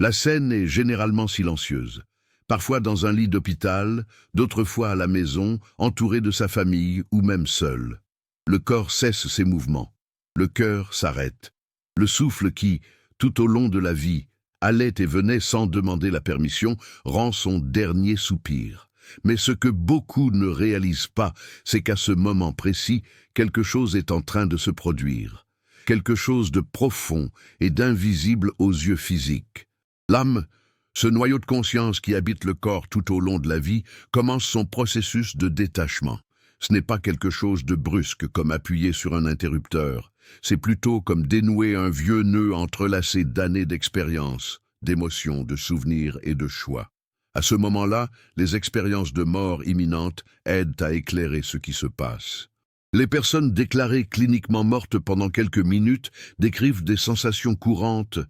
La scène est généralement silencieuse. Parfois dans un lit d'hôpital, d'autres fois à la maison, entouré de sa famille ou même seul. Le corps cesse ses mouvements. Le cœur s'arrête. Le souffle qui, tout au long de la vie, allait et venait sans demander la permission, rend son dernier soupir. Mais ce que beaucoup ne réalisent pas, c'est qu'à ce moment précis, quelque chose est en train de se produire. Quelque chose de profond et d'invisible aux yeux physiques. L'âme, ce noyau de conscience qui habite le corps tout au long de la vie, commence son processus de détachement. Ce n'est pas quelque chose de brusque comme appuyer sur un interrupteur. C'est plutôt comme dénouer un vieux nœud entrelacé d'années d'expérience, d'émotions, de souvenirs et de choix. À ce moment-là, les expériences de mort imminente aident à éclairer ce qui se passe. Les personnes déclarées cliniquement mortes pendant quelques minutes décrivent des sensations courantes,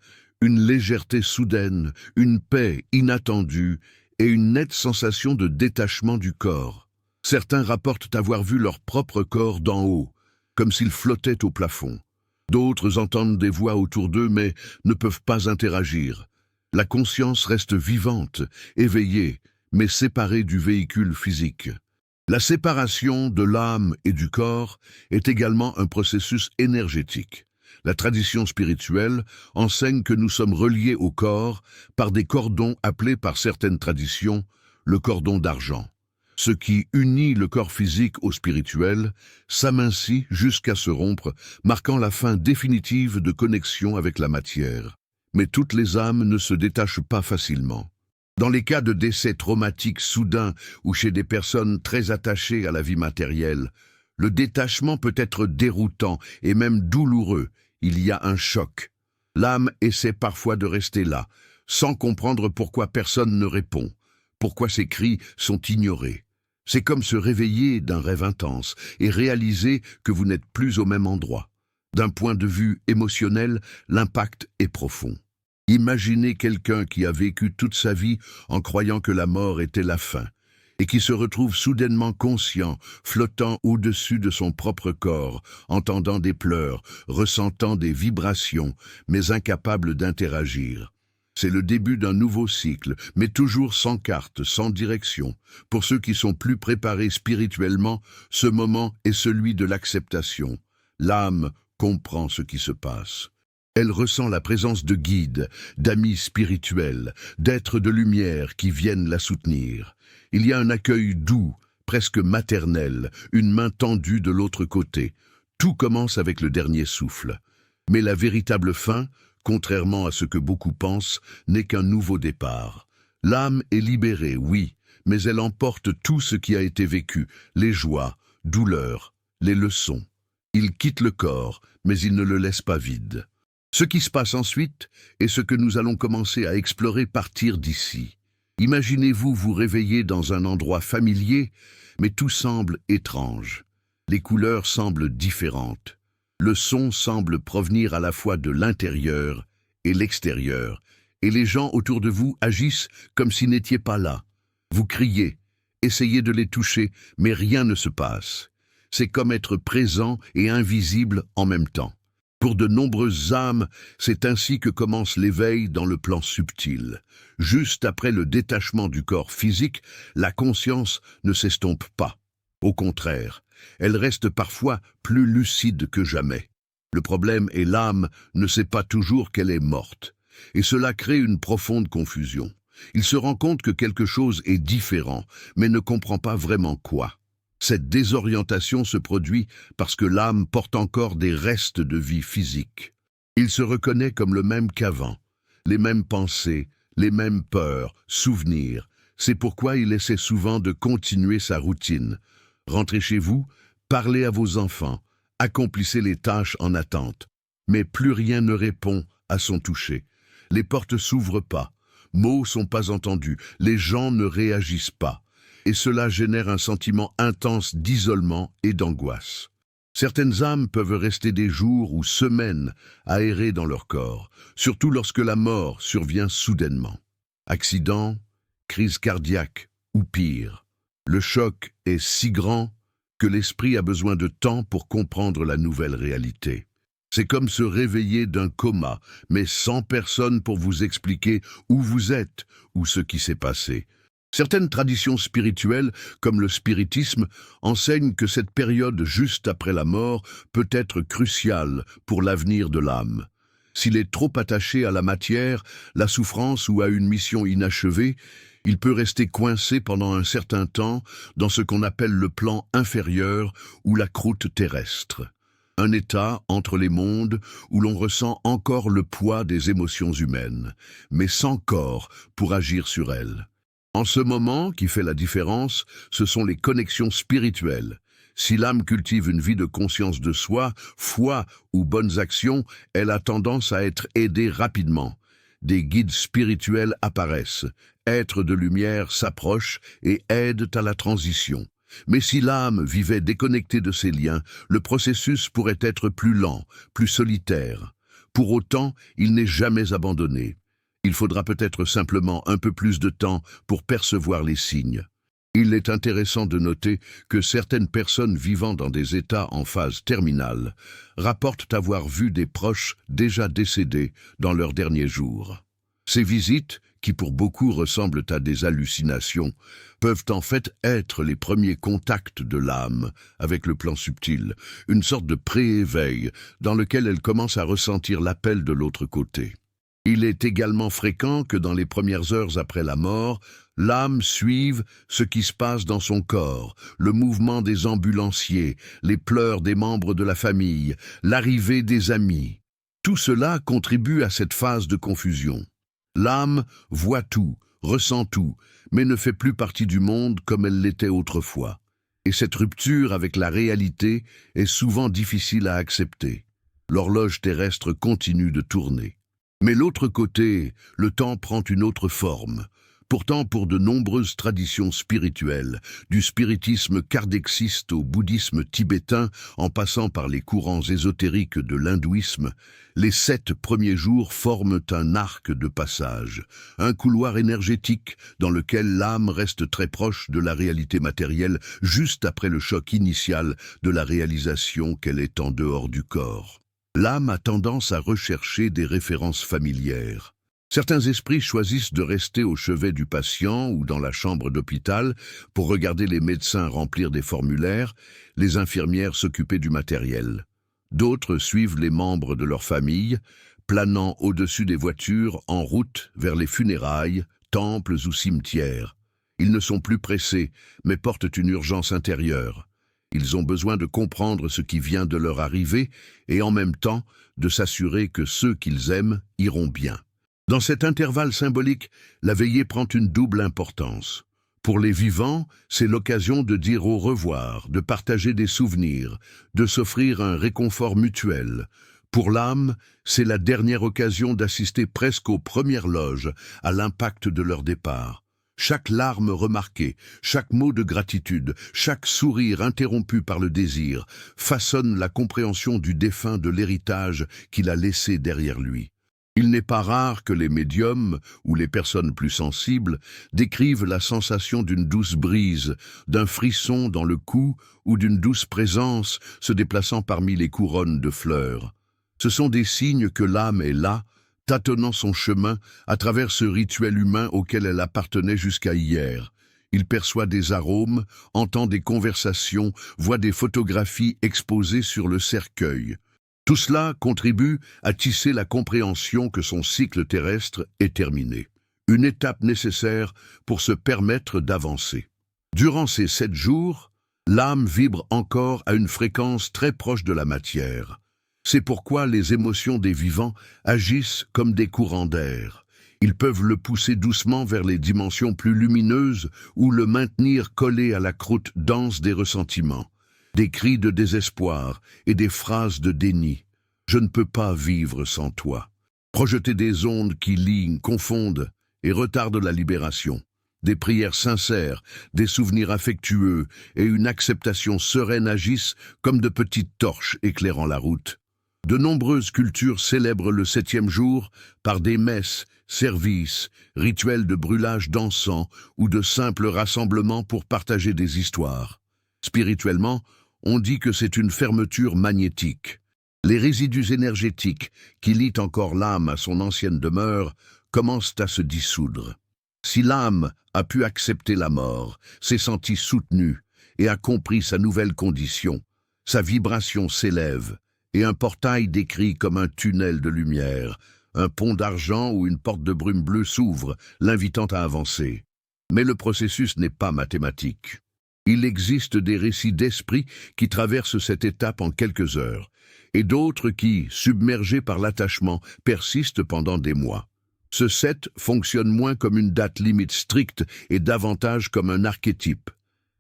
une légèreté soudaine, une paix inattendue et une nette sensation de détachement du corps. Certains rapportent avoir vu leur propre corps d'en haut, comme s'ils flottaient au plafond. D'autres entendent des voix autour d'eux mais ne peuvent pas interagir. La conscience reste vivante, éveillée, mais séparée du véhicule physique. La séparation de l'âme et du corps est également un processus énergétique. La tradition spirituelle enseigne que nous sommes reliés au corps par des cordons appelés par certaines traditions le cordon d'argent. Ce qui unit le corps physique au spirituel s'amincit jusqu'à se rompre, marquant la fin définitive de connexion avec la matière. Mais toutes les âmes ne se détachent pas facilement. Dans les cas de décès traumatiques soudains ou chez des personnes très attachées à la vie matérielle, le détachement peut être déroutant et même douloureux. Il y a un choc. L'âme essaie parfois de rester là, sans comprendre pourquoi personne ne répond, pourquoi ses cris sont ignorés. C'est comme se réveiller d'un rêve intense et réaliser que vous n'êtes plus au même endroit. D'un point de vue émotionnel, l'impact est profond. Imaginez quelqu'un qui a vécu toute sa vie en croyant que la mort était la fin, et qui se retrouve soudainement conscient, flottant au-dessus de son propre corps, entendant des pleurs, ressentant des vibrations, mais incapable d'interagir. C'est le début d'un nouveau cycle, mais toujours sans carte, sans direction. Pour ceux qui sont plus préparés spirituellement, ce moment est celui de l'acceptation. L'âme comprend ce qui se passe. Elle ressent la présence de guides, d'amis spirituels, d'êtres de lumière qui viennent la soutenir. Il y a un accueil doux, presque maternel, une main tendue de l'autre côté. Tout commence avec le dernier souffle. Mais la véritable fin, contrairement à ce que beaucoup pensent, n'est qu'un nouveau départ. L'âme est libérée, oui, mais elle emporte tout ce qui a été vécu, les joies, douleurs, les leçons. Il quitte le corps, mais il ne le laisse pas vide. Ce qui se passe ensuite est ce que nous allons commencer à explorer partir d'ici. Imaginez-vous vous réveiller dans un endroit familier, mais tout semble étrange. Les couleurs semblent différentes. Le son semble provenir à la fois de l'intérieur et l'extérieur, et les gens autour de vous agissent comme s'ils n'étaient pas là. Vous criez, essayez de les toucher, mais rien ne se passe. C'est comme être présent et invisible en même temps. Pour de nombreuses âmes, c'est ainsi que commence l'éveil dans le plan subtil. Juste après le détachement du corps physique, la conscience ne s'estompe pas. Au contraire, elle reste parfois plus lucide que jamais. Le problème est l'âme ne sait pas toujours qu'elle est morte. Et cela crée une profonde confusion. Il se rend compte que quelque chose est différent, mais ne comprend pas vraiment quoi. Cette désorientation se produit parce que l'âme porte encore des restes de vie physique. Il se reconnaît comme le même qu'avant, les mêmes pensées, les mêmes peurs, souvenirs. C'est pourquoi il essaie souvent de continuer sa routine. Rentrez chez vous, parlez à vos enfants, accomplissez les tâches en attente. Mais plus rien ne répond à son toucher. Les portes s'ouvrent pas, mots sont pas entendus, les gens ne réagissent pas. Et cela génère un sentiment intense d'isolement et d'angoisse. Certaines âmes peuvent rester des jours ou semaines à errer dans leur corps, surtout lorsque la mort survient soudainement. Accident, crise cardiaque ou pire. Le choc est si grand que l'esprit a besoin de temps pour comprendre la nouvelle réalité. C'est comme se réveiller d'un coma, mais sans personne pour vous expliquer où vous êtes ou ce qui s'est passé. Certaines traditions spirituelles, comme le spiritisme, enseignent que cette période juste après la mort peut être cruciale pour l'avenir de l'âme. S'il est trop attaché à la matière, la souffrance ou à une mission inachevée, il peut rester coincé pendant un certain temps dans ce qu'on appelle le plan inférieur ou la croûte terrestre. Un état entre les mondes où l'on ressent encore le poids des émotions humaines, mais sans corps pour agir sur elles. En ce moment, qui fait la différence, ce sont les connexions spirituelles. Si l'âme cultive une vie de conscience de soi, foi ou bonnes actions, elle a tendance à être aidée rapidement. Des guides spirituels apparaissent, êtres de lumière s'approchent et aident à la transition. Mais si l'âme vivait déconnectée de ses liens, le processus pourrait être plus lent, plus solitaire. Pour autant, il n'est jamais abandonné. Il faudra peut-être simplement un peu plus de temps pour percevoir les signes. Il est intéressant de noter que certaines personnes vivant dans des états en phase terminale rapportent avoir vu des proches déjà décédés dans leurs derniers jours. Ces visites, qui pour beaucoup ressemblent à des hallucinations, peuvent en fait être les premiers contacts de l'âme avec le plan subtil, une sorte de pré-éveil dans lequel elle commence à ressentir l'appel de l'autre côté. Il est également fréquent que dans les premières heures après la mort, l'âme suive ce qui se passe dans son corps, le mouvement des ambulanciers, les pleurs des membres de la famille, l'arrivée des amis. Tout cela contribue à cette phase de confusion. L'âme voit tout, ressent tout, mais ne fait plus partie du monde comme elle l'était autrefois. Et cette rupture avec la réalité est souvent difficile à accepter. L'horloge terrestre continue de tourner. Mais l'autre côté, le temps prend une autre forme. Pourtant, pour de nombreuses traditions spirituelles, du spiritisme kardexiste au bouddhisme tibétain, en passant par les courants ésotériques de l'hindouisme, les 7 premiers jours forment un arc de passage, un couloir énergétique dans lequel l'âme reste très proche de la réalité matérielle juste après le choc initial de la réalisation qu'elle est en dehors du corps. L'âme a tendance à rechercher des références familières. Certains esprits choisissent de rester au chevet du patient ou dans la chambre d'hôpital pour regarder les médecins remplir des formulaires, les infirmières s'occuper du matériel. D'autres suivent les membres de leur famille, planant au-dessus des voitures en route vers les funérailles, temples ou cimetières. Ils ne sont plus pressés, mais portent une urgence intérieure. Ils ont besoin de comprendre ce qui vient de leur arriver et en même temps de s'assurer que ceux qu'ils aiment iront bien. Dans cet intervalle symbolique, la veillée prend une double importance. Pour les vivants, c'est l'occasion de dire au revoir, de partager des souvenirs, de s'offrir un réconfort mutuel. Pour l'âme, c'est la dernière occasion d'assister presque aux premières loges à l'impact de leur départ. Chaque larme remarquée, chaque mot de gratitude, chaque sourire interrompu par le désir façonne la compréhension du défunt de l'héritage qu'il a laissé derrière lui. Il n'est pas rare que les médiums ou les personnes plus sensibles décrivent la sensation d'une douce brise, d'un frisson dans le cou ou d'une douce présence se déplaçant parmi les couronnes de fleurs. Ce sont des signes que l'âme est là, tâtonnant son chemin à travers ce rituel humain auquel elle appartenait jusqu'à hier. Il perçoit des arômes, entend des conversations, voit des photographies exposées sur le cercueil. Tout cela contribue à tisser la compréhension que son cycle terrestre est terminé. Une étape nécessaire pour se permettre d'avancer. Durant ces 7 jours, l'âme vibre encore à une fréquence très proche de la matière. C'est pourquoi les émotions des vivants agissent comme des courants d'air. Ils peuvent le pousser doucement vers les dimensions plus lumineuses ou le maintenir collé à la croûte dense des ressentiments. Des cris de désespoir et des phrases de déni. « Je ne peux pas vivre sans toi ». Projeter des ondes qui lient, confondent et retardent la libération. Des prières sincères, des souvenirs affectueux et une acceptation sereine agissent comme de petites torches éclairant la route. De nombreuses cultures célèbrent le 7e jour par des messes, services, rituels de brûlage d'encens ou de simples rassemblements pour partager des histoires. Spirituellement, on dit que c'est une fermeture magnétique. Les résidus énergétiques qui lient encore l'âme à son ancienne demeure commencent à se dissoudre. Si l'âme a pu accepter la mort, s'est sentie soutenue et a compris sa nouvelle condition, sa vibration s'élève et un portail décrit comme un tunnel de lumière, un pont d'argent ou une porte de brume bleue s'ouvre, l'invitant à avancer. Mais le processus n'est pas mathématique. Il existe des récits d'esprit qui traversent cette étape en quelques heures, et d'autres qui, submergés par l'attachement, persistent pendant des mois. Ce 7 fonctionne moins comme une date limite stricte et davantage comme un archétype.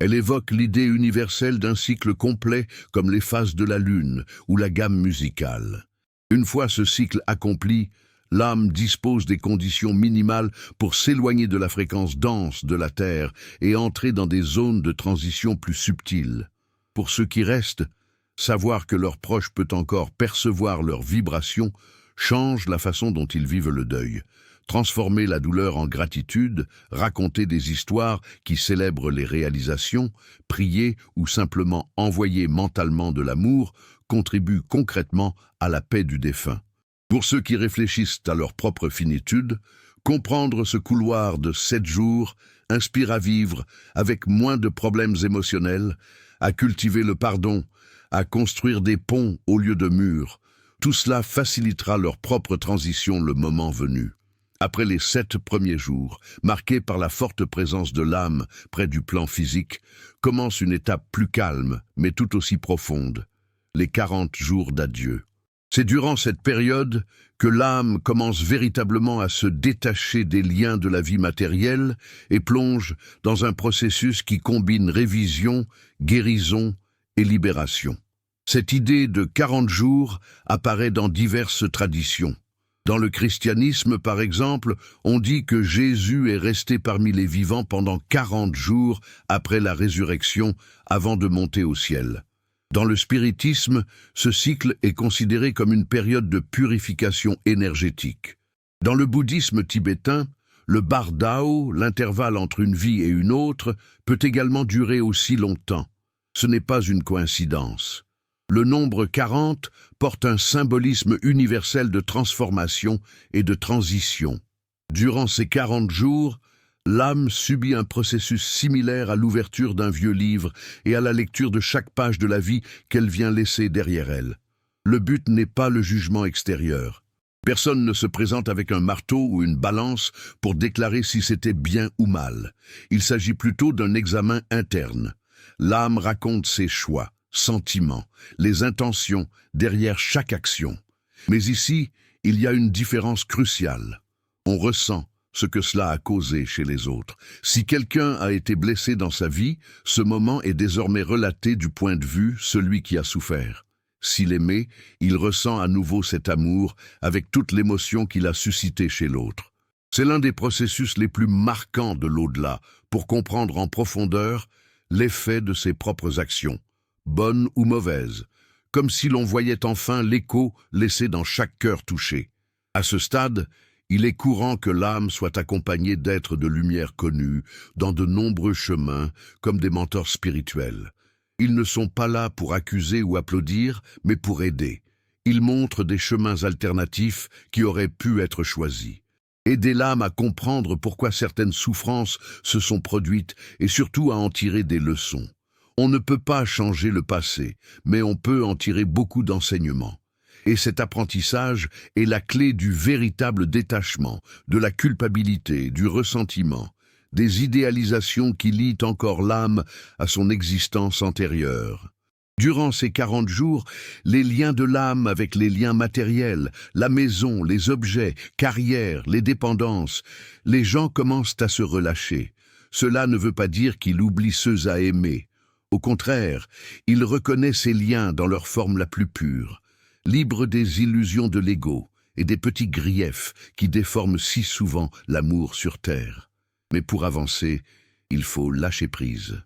Elle évoque l'idée universelle d'un cycle complet comme les phases de la lune ou la gamme musicale. Une fois ce cycle accompli, l'âme dispose des conditions minimales pour s'éloigner de la fréquence dense de la Terre et entrer dans des zones de transition plus subtiles. Pour ceux qui restent, savoir que leur proche peut encore percevoir leurs vibrations change la façon dont ils vivent le deuil. Transformer la douleur en gratitude, raconter des histoires qui célèbrent les réalisations, prier ou simplement envoyer mentalement de l'amour contribue concrètement à la paix du défunt. Pour ceux qui réfléchissent à leur propre finitude, comprendre ce couloir de 7 jours inspire à vivre avec moins de problèmes émotionnels, à cultiver le pardon, à construire des ponts au lieu de murs. Tout cela facilitera leur propre transition le moment venu. Après les 7 premiers jours, marqués par la forte présence de l'âme près du plan physique, commence une étape plus calme, mais tout aussi profonde, les 40 jours d'adieu. C'est durant cette période que l'âme commence véritablement à se détacher des liens de la vie matérielle et plonge dans un processus qui combine révision, guérison et libération. Cette idée de 40 jours apparaît dans diverses traditions. Dans le christianisme, par exemple, on dit que Jésus est resté parmi les vivants pendant 40 jours après la résurrection, avant de monter au ciel. Dans le spiritisme, ce cycle est considéré comme une période de purification énergétique. Dans le bouddhisme tibétain, le bar dao, l'intervalle entre une vie et une autre, peut également durer aussi longtemps. Ce n'est pas une coïncidence. Le nombre 40 porte un symbolisme universel de transformation et de transition. Durant ces 40 jours, l'âme subit un processus similaire à l'ouverture d'un vieux livre et à la lecture de chaque page de la vie qu'elle vient laisser derrière elle. Le but n'est pas le jugement extérieur. Personne ne se présente avec un marteau ou une balance pour déclarer si c'était bien ou mal. Il s'agit plutôt d'un examen interne. L'âme raconte ses choix, sentiments, les intentions derrière chaque action. Mais ici, il y a une différence cruciale. On ressent ce que cela a causé chez les autres. Si quelqu'un a été blessé dans sa vie, ce moment est désormais relaté du point de vue celui qui a souffert. S'il aimait, il ressent à nouveau cet amour avec toute l'émotion qu'il a suscité chez l'autre. C'est l'un des processus les plus marquants de l'au-delà pour comprendre en profondeur l'effet de ses propres actions, bonnes ou mauvaises, comme si l'on voyait enfin l'écho laissé dans chaque cœur touché. À ce stade, il est courant que l'âme soit accompagnée d'êtres de lumière connus dans de nombreux chemins comme des mentors spirituels. Ils ne sont pas là pour accuser ou applaudir, mais pour aider. Ils montrent des chemins alternatifs qui auraient pu être choisis. Aider l'âme à comprendre pourquoi certaines souffrances se sont produites et surtout à en tirer des leçons. On ne peut pas changer le passé, mais on peut en tirer beaucoup d'enseignements. Et cet apprentissage est la clé du véritable détachement, de la culpabilité, du ressentiment, des idéalisations qui lient encore l'âme à son existence antérieure. Durant ces 40 jours, les liens de l'âme avec les liens matériels, la maison, les objets, carrière, les dépendances, les gens commencent à se relâcher. Cela ne veut pas dire qu'il oublie ceux à aimer. Au contraire, il reconnaît ces liens dans leur forme la plus pure, libre des illusions de l'ego et des petits griefs qui déforment si souvent l'amour sur terre. Mais pour avancer, il faut lâcher prise.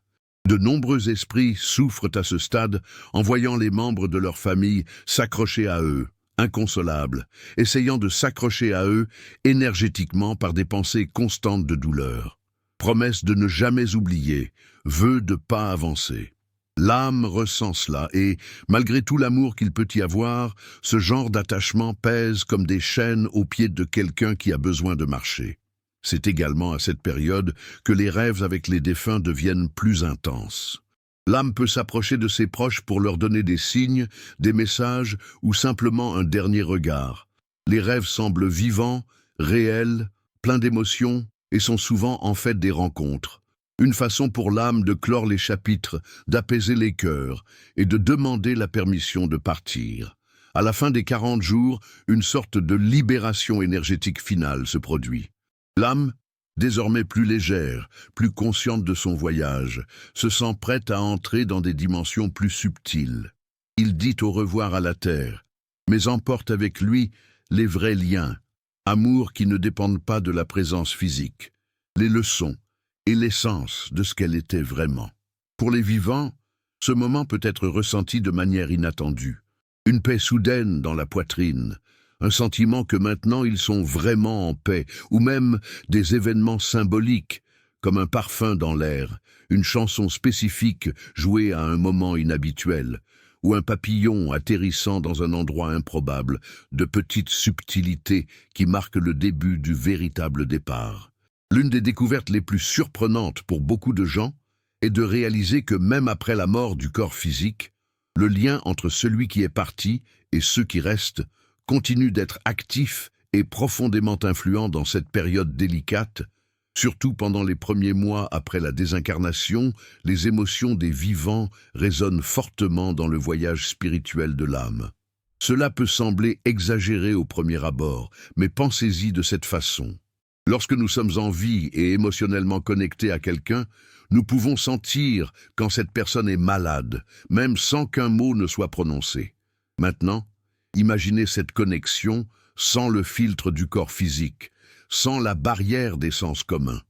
De nombreux esprits souffrent à ce stade en voyant les membres de leur famille s'accrocher à eux, inconsolables, essayant de s'accrocher à eux énergétiquement par des pensées constantes de douleur. Promesse de ne jamais oublier, vœu de pas avancer. L'âme ressent cela et, malgré tout l'amour qu'il peut y avoir, ce genre d'attachement pèse comme des chaînes aux pieds de quelqu'un qui a besoin de marcher. C'est également à cette période que les rêves avec les défunts deviennent plus intenses. L'âme peut s'approcher de ses proches pour leur donner des signes, des messages ou simplement un dernier regard. Les rêves semblent vivants, réels, pleins d'émotions et sont souvent en fait des rencontres. Une façon pour l'âme de clore les chapitres, d'apaiser les cœurs et de demander la permission de partir. À la fin des 40 jours, une sorte de libération énergétique finale se produit. L'âme, désormais plus légère, plus consciente de son voyage, se sent prête à entrer dans des dimensions plus subtiles. Il dit au revoir à la terre, mais emporte avec lui les vrais liens, amours qui ne dépendent pas de la présence physique, les leçons et l'essence de ce qu'elle était vraiment. Pour les vivants, ce moment peut être ressenti de manière inattendue. Une paix soudaine dans la poitrine, un sentiment que maintenant ils sont vraiment en paix, ou même des événements symboliques, comme un parfum dans l'air, une chanson spécifique jouée à un moment inhabituel, ou un papillon atterrissant dans un endroit improbable, de petites subtilités qui marquent le début du véritable départ. L'une des découvertes les plus surprenantes pour beaucoup de gens est de réaliser que même après la mort du corps physique, le lien entre celui qui est parti et ceux qui restent continue d'être actif et profondément influent dans cette période délicate. Surtout pendant les premiers mois après la désincarnation, les émotions des vivants résonnent fortement dans le voyage spirituel de l'âme. Cela peut sembler exagéré au premier abord, mais pensez-y de cette façon. Lorsque nous sommes en vie et émotionnellement connectés à quelqu'un, nous pouvons sentir quand cette personne est malade, même sans qu'un mot ne soit prononcé. Maintenant, imaginez cette connexion sans le filtre du corps physique, sans la barrière des sens communs.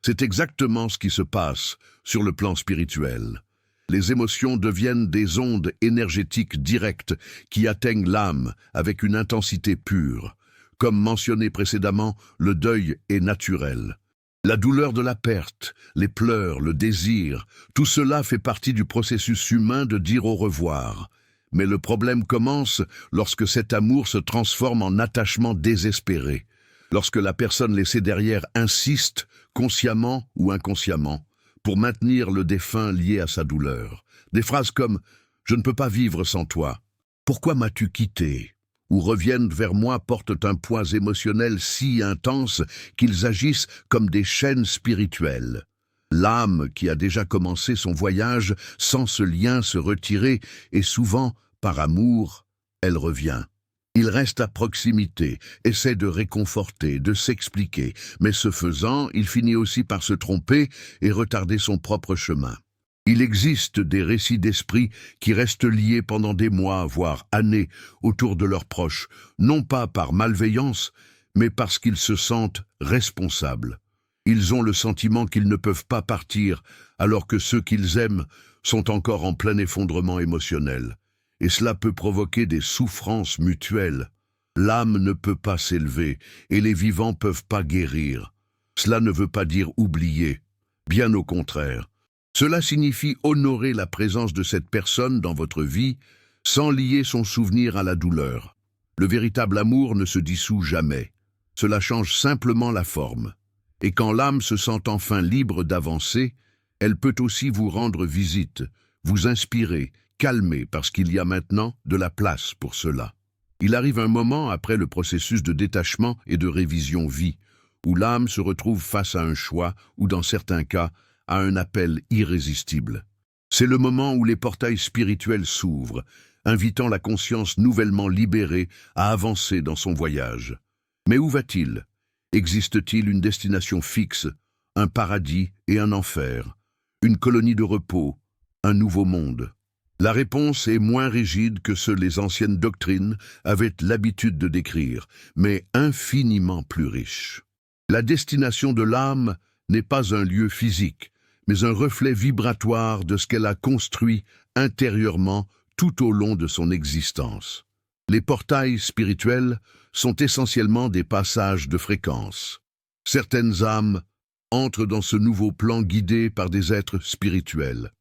C'est exactement ce qui se passe sur le plan spirituel. Les émotions deviennent des ondes énergétiques directes qui atteignent l'âme avec une intensité pure. Comme mentionné précédemment, le deuil est naturel. La douleur de la perte, les pleurs, le désir, tout cela fait partie du processus humain de dire au revoir. Mais le problème commence lorsque cet amour se transforme en attachement désespéré, lorsque la personne laissée derrière insiste, consciemment ou inconsciemment, pour maintenir le défunt lié à sa douleur. Des phrases comme « Je ne peux pas vivre sans toi »,« Pourquoi m'as-tu quitté ?» ou reviennent vers moi portent un poids émotionnel si intense qu'ils agissent comme des chaînes spirituelles. L'âme qui a déjà commencé son voyage sent ce lien se retirer et souvent, par amour, elle revient. Il reste à proximité, essaie de réconforter, de s'expliquer, mais ce faisant, il finit aussi par se tromper et retarder son propre chemin. Il existe des récits d'esprit qui restent liés pendant des mois, voire années, autour de leurs proches, non pas par malveillance, mais parce qu'ils se sentent responsables. Ils ont le sentiment qu'ils ne peuvent pas partir, alors que ceux qu'ils aiment sont encore en plein effondrement émotionnel. Et cela peut provoquer des souffrances mutuelles. L'âme ne peut pas s'élever, et les vivants peuvent pas guérir. Cela ne veut pas dire oublier, bien au contraire. Cela signifie honorer la présence de cette personne dans votre vie sans lier son souvenir à la douleur. Le véritable amour ne se dissout jamais. Cela change simplement la forme. Et quand l'âme se sent enfin libre d'avancer, elle peut aussi vous rendre visite, vous inspirer, calmer parce qu'il y a maintenant de la place pour cela. Il arrive un moment après le processus de détachement et de révision vie, où l'âme se retrouve face à un choix ou dans certains cas, à un appel irrésistible. C'est le moment où les portails spirituels s'ouvrent, invitant la conscience nouvellement libérée à avancer dans son voyage. Mais où va-t-il? Existe-t-il une destination fixe, un paradis et un enfer, une colonie de repos, un nouveau monde? La réponse est moins rigide que ce que les anciennes doctrines avaient l'habitude de décrire, mais infiniment plus riche. La destination de l'âme n'est pas un lieu physique, mais un reflet vibratoire de ce qu'elle a construit intérieurement tout au long de son existence. Les portails spirituels sont essentiellement des passages de fréquence. Certaines âmes entrent dans ce nouveau plan guidées par des êtres spirituels.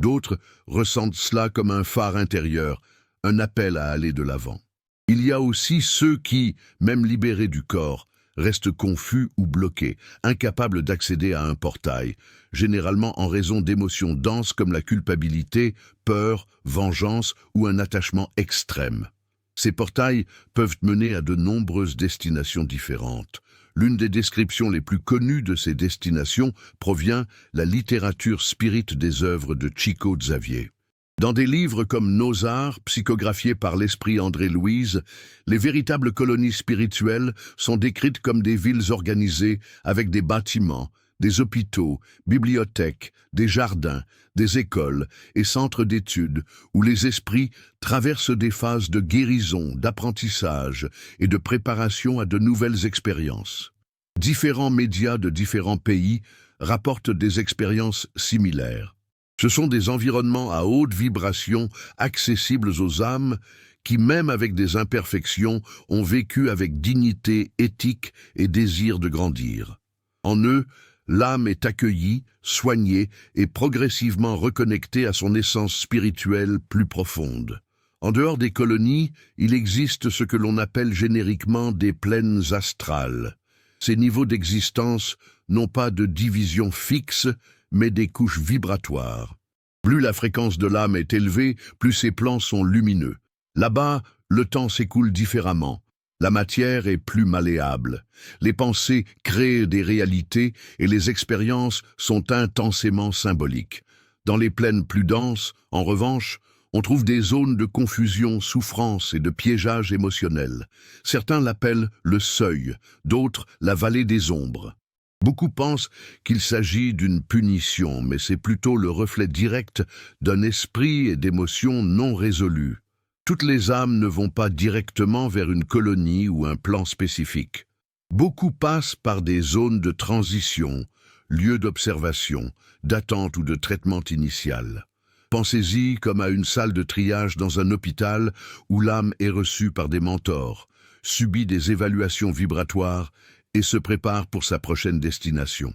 D'autres ressentent cela comme un phare intérieur, un appel à aller de l'avant. Il y a aussi ceux qui, même libérés du corps, restent confus ou bloqués, incapables d'accéder à un portail, généralement en raison d'émotions denses comme la culpabilité, peur, vengeance ou un attachement extrême. Ces portails peuvent mener à de nombreuses destinations différentes. L'une des descriptions les plus connues de ces destinations provient de la littérature spirite des œuvres de Chico Xavier. Dans des livres comme Nos Arts, psychographiés par l'esprit André Louise, les véritables colonies spirituelles sont décrites comme des villes organisées avec des bâtiments, des hôpitaux, bibliothèques, des jardins, des écoles et centres d'études où les esprits traversent des phases de guérison, d'apprentissage et de préparation à de nouvelles expériences. Différents médias de différents pays rapportent des expériences similaires. Ce sont des environnements à haute vibration accessibles aux âmes qui, même avec des imperfections, ont vécu avec dignité, éthique et désir de grandir. En eux, l'âme est accueillie, soignée et progressivement reconnectée à son essence spirituelle plus profonde. En dehors des colonies, il existe ce que l'on appelle génériquement des plaines astrales. Ces niveaux d'existence n'ont pas de division fixe, mais des couches vibratoires. Plus la fréquence de l'âme est élevée, plus ses plans sont lumineux. Là-bas, le temps s'écoule différemment. La matière est plus malléable. Les pensées créent des réalités et les expériences sont intensément symboliques. Dans les plaines plus denses, en revanche, on trouve des zones de confusion, souffrance et de piégeage émotionnel. Certains l'appellent le seuil, d'autres la vallée des ombres. Beaucoup pensent qu'il s'agit d'une punition, mais c'est plutôt le reflet direct d'un esprit et d'émotions non résolus. Toutes les âmes ne vont pas directement vers une colonie ou un plan spécifique. Beaucoup passent par des zones de transition, lieux d'observation, d'attente ou de traitement initial. Pensez-y comme à une salle de triage dans un hôpital où l'âme est reçue par des mentors, subit des évaluations vibratoires et se prépare pour sa prochaine destination.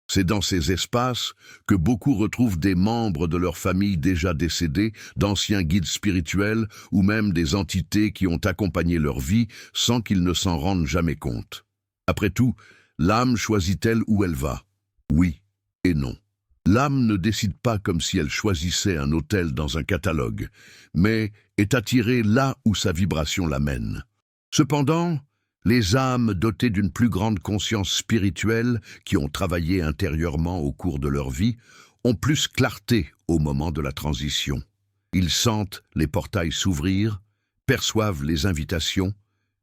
C'est dans ces espaces que beaucoup retrouvent des membres de leur famille déjà décédés, d'anciens guides spirituels ou même des entités qui ont accompagné leur vie sans qu'ils ne s'en rendent jamais compte. Après tout, l'âme choisit-elle où elle va? Oui et non. L'âme ne décide pas comme si elle choisissait un hôtel dans un catalogue, mais est attirée là où sa vibration l'amène. Cependant, les âmes dotées d'une plus grande conscience spirituelle, qui ont travaillé intérieurement au cours de leur vie, ont plus clarté au moment de la transition. Ils sentent les portails s'ouvrir, perçoivent les invitations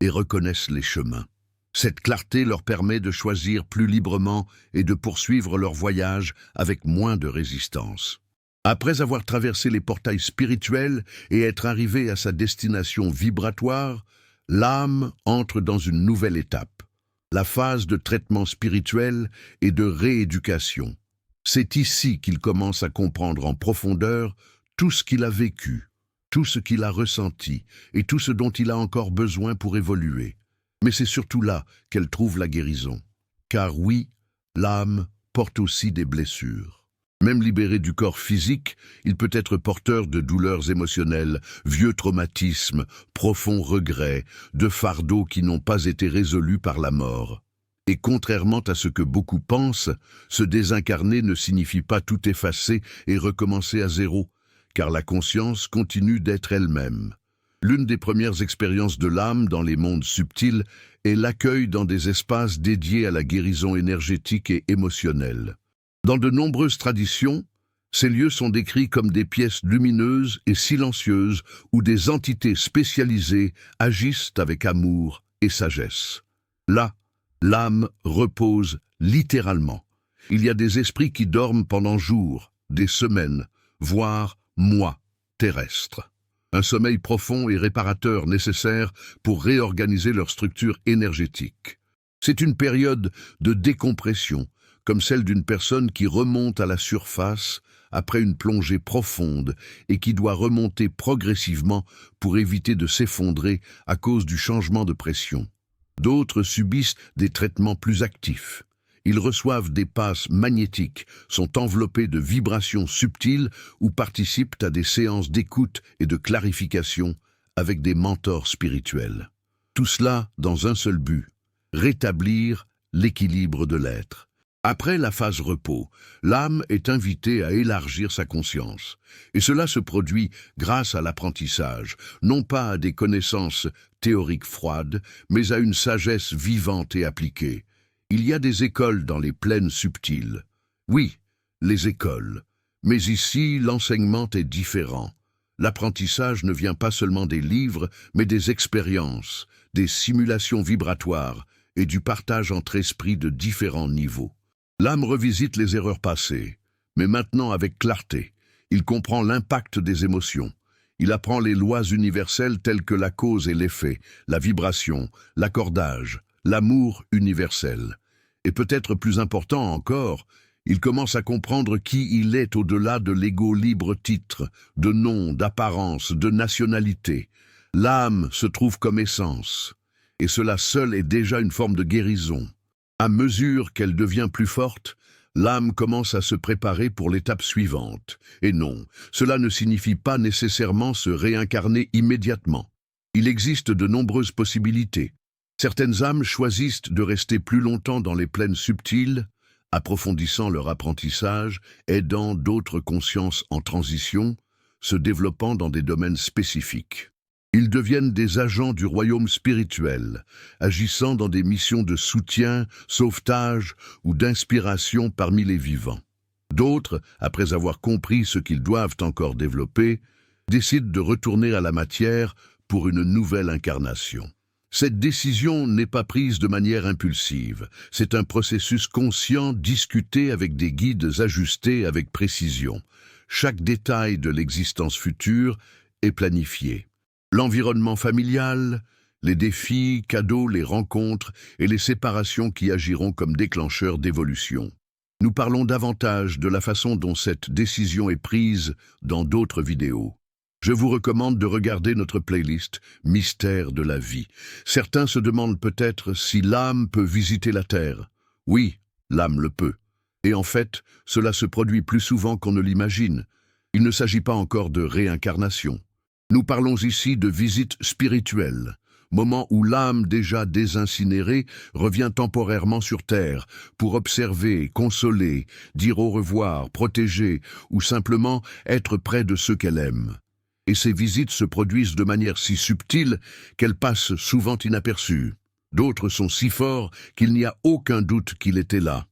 et reconnaissent les chemins. Cette clarté leur permet de choisir plus librement et de poursuivre leur voyage avec moins de résistance. Après avoir traversé les portails spirituels et être arrivé à sa destination vibratoire, l'âme entre dans une nouvelle étape, la phase de traitement spirituel et de rééducation. C'est ici qu'il commence à comprendre en profondeur tout ce qu'il a vécu, tout ce qu'il a ressenti et tout ce dont il a encore besoin pour évoluer. Mais c'est surtout là qu'elle trouve la guérison. Car oui, l'âme porte aussi des blessures. Même libéré du corps physique, il peut être porteur de douleurs émotionnelles, vieux traumatismes, profonds regrets, de fardeaux qui n'ont pas été résolus par la mort. Et contrairement à ce que beaucoup pensent, se désincarner ne signifie pas tout effacer et recommencer à zéro, car la conscience continue d'être elle-même. L'une des premières expériences de l'âme dans les mondes subtils est l'accueil dans des espaces dédiés à la guérison énergétique et émotionnelle. Dans de nombreuses traditions, ces lieux sont décrits comme des pièces lumineuses et silencieuses où des entités spécialisées agissent avec amour et sagesse. Là, l'âme repose littéralement. Il y a des esprits qui dorment pendant jours, des semaines, voire mois terrestres. Un sommeil profond et réparateur nécessaire pour réorganiser leur structure énergétique. C'est une période de décompression, comme celle d'une personne qui remonte à la surface après une plongée profonde et qui doit remonter progressivement pour éviter de s'effondrer à cause du changement de pression. D'autres subissent des traitements plus actifs. Ils reçoivent des passes magnétiques, sont enveloppés de vibrations subtiles ou participent à des séances d'écoute et de clarification avec des mentors spirituels. Tout cela dans un seul but, rétablir l'équilibre de l'être. Après la phase repos, l'âme est invitée à élargir sa conscience. Et cela se produit grâce à l'apprentissage, non pas à des connaissances théoriques froides, mais à une sagesse vivante et appliquée. Il y a des écoles dans les plaines subtiles. Oui, les écoles. Mais ici, l'enseignement est différent. L'apprentissage ne vient pas seulement des livres, mais des expériences, des simulations vibratoires et du partage entre esprits de différents niveaux. L'âme revisite les erreurs passées, mais maintenant avec clarté. Il comprend l'impact des émotions. Il apprend les lois universelles telles que la cause et l'effet, la vibration, l'accordage, l'amour universel. Et peut-être plus important encore, il commence à comprendre qui il est au-delà de l'ego libre-titre, de nom, d'apparence, de nationalité. L'âme se trouve comme essence, et cela seul est déjà une forme de guérison. À mesure qu'elle devient plus forte, l'âme commence à se préparer pour l'étape suivante. Et non, cela ne signifie pas nécessairement se réincarner immédiatement. Il existe de nombreuses possibilités. Certaines âmes choisissent de rester plus longtemps dans les plaines subtiles, approfondissant leur apprentissage, aidant d'autres consciences en transition, se développant dans des domaines spécifiques. Ils deviennent des agents du royaume spirituel, agissant dans des missions de soutien, sauvetage ou d'inspiration parmi les vivants. D'autres, après avoir compris ce qu'ils doivent encore développer, décident de retourner à la matière pour une nouvelle incarnation. Cette décision n'est pas prise de manière impulsive. C'est un processus conscient discuté avec des guides ajustés avec précision. Chaque détail de l'existence future est planifié. L'environnement familial, les défis, cadeaux, les rencontres et les séparations qui agiront comme déclencheurs d'évolution. Nous parlons davantage de la façon dont cette décision est prise dans d'autres vidéos. Je vous recommande de regarder notre playlist « Mystère de la vie ». Certains se demandent peut-être si l'âme peut visiter la Terre. Oui, l'âme le peut. Et en fait, cela se produit plus souvent qu'on ne l'imagine. Il ne s'agit pas encore de réincarnation. Nous parlons ici de visite spirituelle, moment où l'âme déjà désincinérée revient temporairement sur Terre pour observer, consoler, dire au revoir, protéger ou simplement être près de ceux qu'elle aime. Et ces visites se produisent de manière si subtile qu'elles passent souvent inaperçues. D'autres sont si forts qu'il n'y a aucun doute qu'il était là.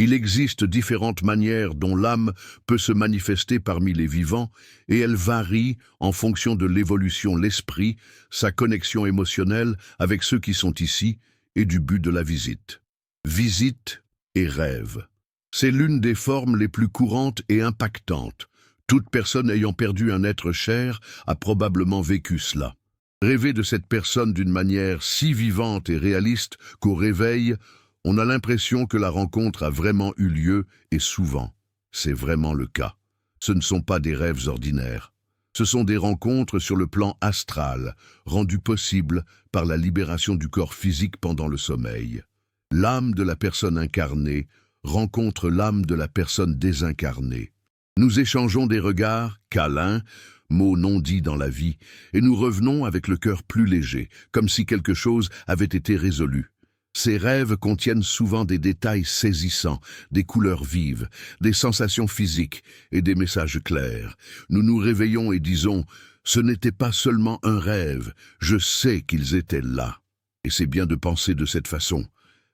Il existe différentes manières dont l'âme peut se manifester parmi les vivants et elle varie en fonction de l'évolution de l'esprit, sa connexion émotionnelle avec ceux qui sont ici et du but de la visite. Visite et rêve. C'est l'une des formes les plus courantes et impactantes. Toute personne ayant perdu un être cher a probablement vécu cela. Rêver de cette personne d'une manière si vivante et réaliste qu'au réveil, on a l'impression que la rencontre a vraiment eu lieu et souvent, c'est vraiment le cas. Ce ne sont pas des rêves ordinaires. Ce sont des rencontres sur le plan astral, rendues possibles par la libération du corps physique pendant le sommeil. L'âme de la personne incarnée rencontre l'âme de la personne désincarnée. Nous échangeons des regards, câlins, mots non dits dans la vie, et nous revenons avec le cœur plus léger, comme si quelque chose avait été résolu. Ces rêves contiennent souvent des détails saisissants, des couleurs vives, des sensations physiques et des messages clairs. Nous nous réveillons et disons « Ce n'était pas seulement un rêve, je sais qu'ils étaient là ». Et c'est bien de penser de cette façon.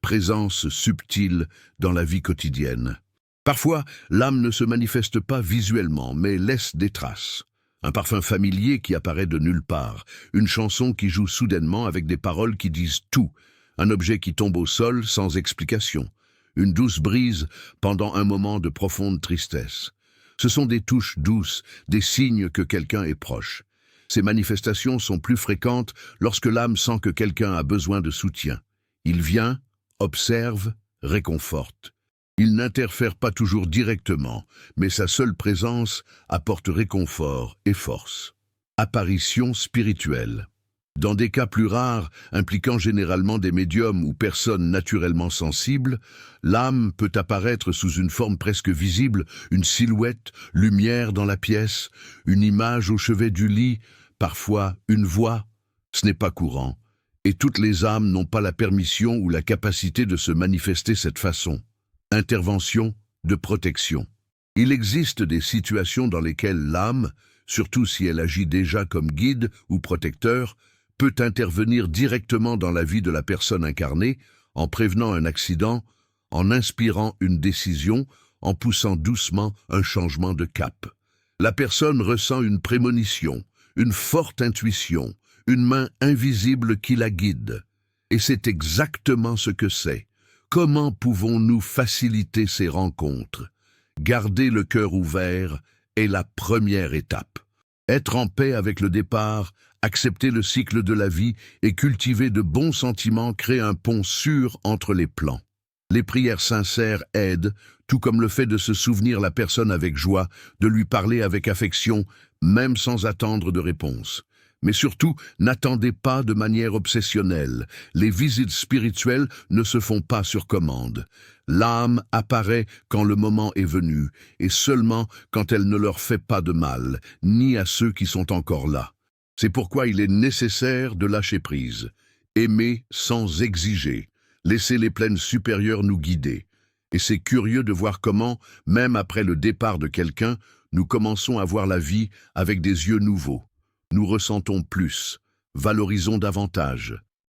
Présence subtile dans la vie quotidienne. Parfois, l'âme ne se manifeste pas visuellement, mais laisse des traces. Un parfum familier qui apparaît de nulle part, une chanson qui joue soudainement avec des paroles qui disent tout, un objet qui tombe au sol sans explication, une douce brise pendant un moment de profonde tristesse. Ce sont des touches douces, des signes que quelqu'un est proche. Ces manifestations sont plus fréquentes lorsque l'âme sent que quelqu'un a besoin de soutien. Il vient, observe, réconforte. Il n'interfère pas toujours directement, mais sa seule présence apporte réconfort et force. Apparition spirituelle. Dans des cas plus rares, impliquant généralement des médiums ou personnes naturellement sensibles, l'âme peut apparaître sous une forme presque visible, une silhouette, lumière dans la pièce, une image au chevet du lit, parfois une voix. Ce n'est pas courant, et toutes les âmes n'ont pas la permission ou la capacité de se manifester cette façon. Intervention de protection. Il existe des situations dans lesquelles l'âme, surtout si elle agit déjà comme guide ou protecteur, peut intervenir directement dans la vie de la personne incarnée, en prévenant un accident, en inspirant une décision, en poussant doucement un changement de cap. La personne ressent une prémonition, une forte intuition, une main invisible qui la guide. Et c'est exactement ce que c'est. Comment pouvons-nous faciliter ces rencontres? Garder le cœur ouvert est la première étape. Être en paix avec le départ, accepter le cycle de la vie et cultiver de bons sentiments crée un pont sûr entre les plans. Les prières sincères aident, tout comme le fait de se souvenir la personne avec joie, de lui parler avec affection, même sans attendre de réponse. Mais surtout, n'attendez pas de manière obsessionnelle. Les visites spirituelles ne se font pas sur commande. L'âme apparaît quand le moment est venu, et seulement quand elle ne leur fait pas de mal, ni à ceux qui sont encore là. C'est pourquoi il est nécessaire de lâcher prise. Aimer sans exiger. Laisser les plaines supérieures nous guider. Et c'est curieux de voir comment, même après le départ de quelqu'un, nous commençons à voir la vie avec des yeux nouveaux. Nous ressentons plus, valorisons davantage.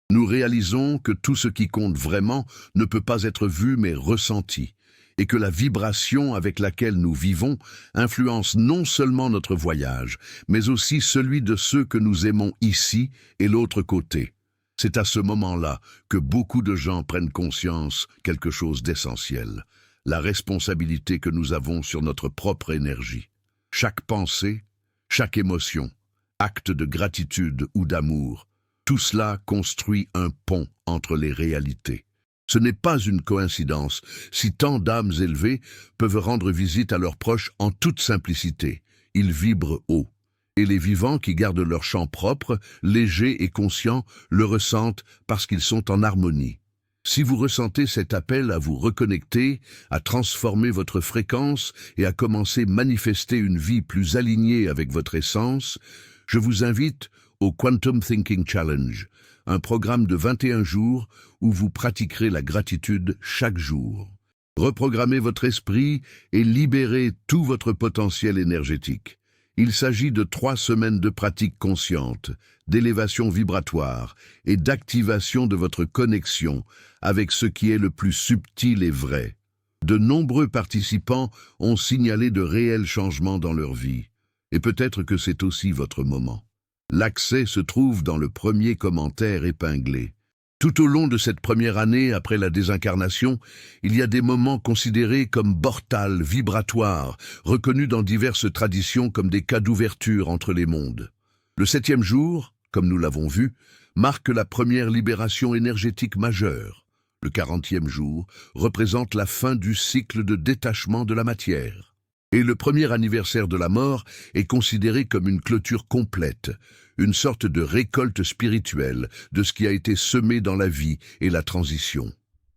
Nous réalisons que tout ce qui compte vraiment ne peut pas être vu mais ressenti, et que la vibration avec laquelle nous vivons influence non seulement notre voyage, mais aussi celui de ceux que nous aimons ici et l'autre côté. C'est à ce moment-là que beaucoup de gens prennent conscience quelque chose d'essentiel, la responsabilité que nous avons sur notre propre énergie. Chaque pensée, chaque émotion, acte de gratitude ou d'amour, tout cela construit un pont entre les réalités. Ce n'est pas une coïncidence si tant d'âmes élevées peuvent rendre visite à leurs proches en toute simplicité. Ils vibrent haut. Et les vivants qui gardent leur chant propre, léger et conscient, le ressentent parce qu'ils sont en harmonie. Si vous ressentez cet appel à vous reconnecter, à transformer votre fréquence et à commencer à manifester une vie plus alignée avec votre essence, je vous invite au Quantum Thinking Challenge, un programme de 21 jours où vous pratiquerez la gratitude chaque jour. Reprogrammez votre esprit et libérez tout votre potentiel énergétique. Il s'agit de 3 semaines de pratique consciente, d'élévation vibratoire et d'activation de votre connexion avec ce qui est le plus subtil et vrai. De nombreux participants ont signalé de réels changements dans leur vie. Et peut-être que c'est aussi votre moment. L'accès se trouve dans le premier commentaire épinglé. Tout au long de cette première année après la désincarnation, il y a des moments considérés comme bortals, vibratoires, reconnus dans diverses traditions comme des cas d'ouverture entre les mondes. Le 7e jour, comme nous l'avons vu, marque la première libération énergétique majeure. Le 40e jour représente la fin du cycle de détachement de la matière. Et le premier anniversaire de la mort est considéré comme une clôture complète, une sorte de récolte spirituelle de ce qui a été semé dans la vie et la transition.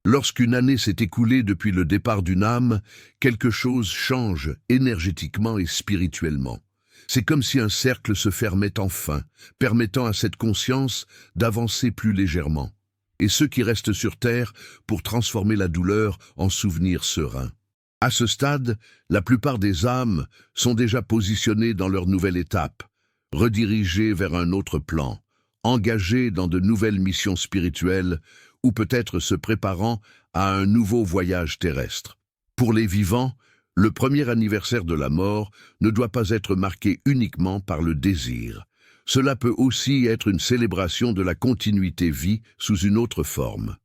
Lorsqu'une année s'est écoulée depuis le départ d'une âme, quelque chose change énergétiquement et spirituellement. C'est comme si un cercle se fermait enfin, permettant à cette conscience d'avancer plus légèrement. Et ceux qui restent sur Terre pour transformer la douleur en souvenirs sereins. À ce stade, la plupart des âmes sont déjà positionnées dans leur nouvelle étape, redirigées vers un autre plan, engagées dans de nouvelles missions spirituelles ou peut-être se préparant à un nouveau voyage terrestre. Pour les vivants, le premier anniversaire de la mort ne doit pas être marqué uniquement par le désir. Cela peut aussi être une célébration de la continuité vie sous une autre forme.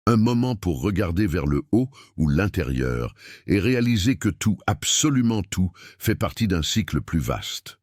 Un moment pour regarder vers le haut ou l'intérieur et réaliser que tout, absolument tout, fait partie d'un cycle plus vaste.